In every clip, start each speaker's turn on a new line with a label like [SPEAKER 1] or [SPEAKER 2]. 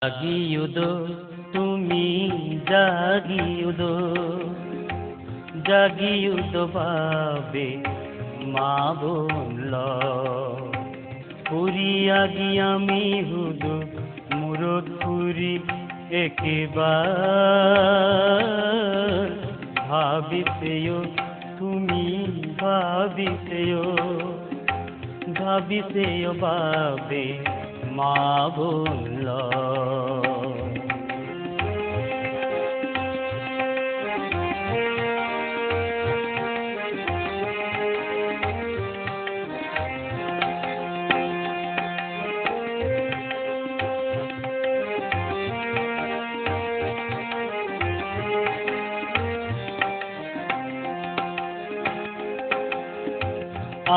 [SPEAKER 1] জাগিয়ুদো তুমি জাগিয়ুদো জাগিয়ুদো বাবে মা বলল পুরিয়াগি আমি হুদু মুরদ পুরি একেবার ভাবিতেও তুমি ভাবিতেও বাবে মা বলল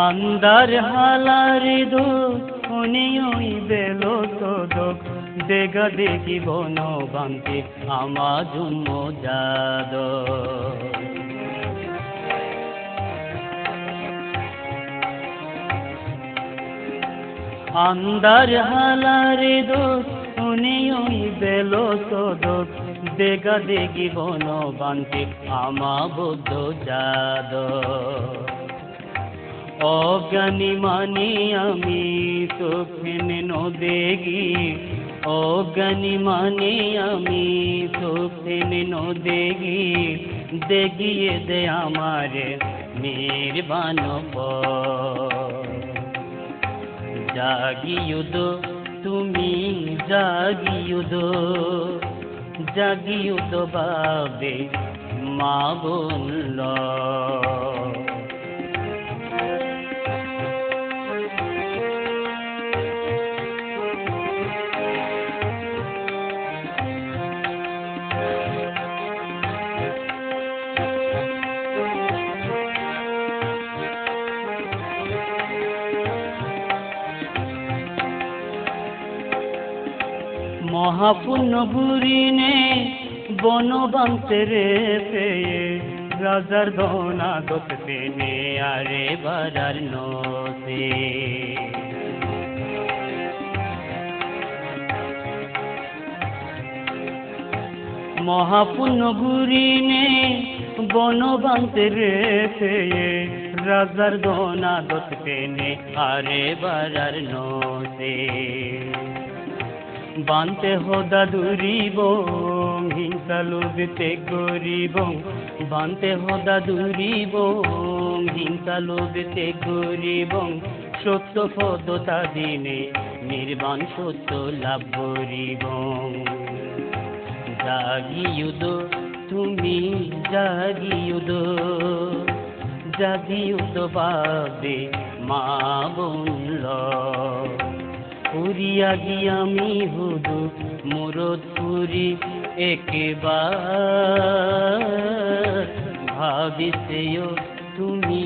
[SPEAKER 1] अंदर हालारे दो उनियोई बेलो तो दो देगा देगी बोनो बांते आमाजुमो जादो अंदर हालारे दो उनियोई बेलो तो दो देगा देगी बोनो बांते आमा बुद्धो जादो অজ্ঞানী মানি আমি চোখে নদেগি অজ্ঞানী মানি আমি চোখে নদেগি দেগিয়ে দে আমার নির্বাণ জাগিয়ুদো তুমি জাগিয়ুদো বাবে মা বলল মহাপুণ্য বুড়িনে বনবান্তে রে পেয়ে রাজার ধনা দোষ পেনে আরে বাজার নসে মহাপুণ্য বুড়িনে বনবান্তে রে পেয়ে রাজার ধনা দোষ পেনে আরে বাজার নসে বানতে হোদা দুরিবং হিংসা লোভতে গরিবং বানতে হোদা দুরিবং হিংসা লোভতে গরিবং সত্য পদতা দিনে নির্বাণ সত্য লাভ করিবং জাগিয়ুদো তুমি জাগিয়ুদো বাবে মা বলল পুরিয়াগি আমি হুদু মুরদ পুরি একেবার ভাবিতেও তুমি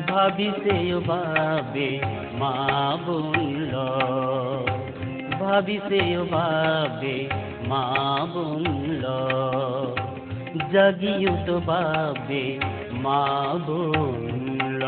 [SPEAKER 1] ভাবিতেও বাবে মা বলল ভাবিতেও বাবে মা বলল জাগিয়ুদো বাবে মা বলল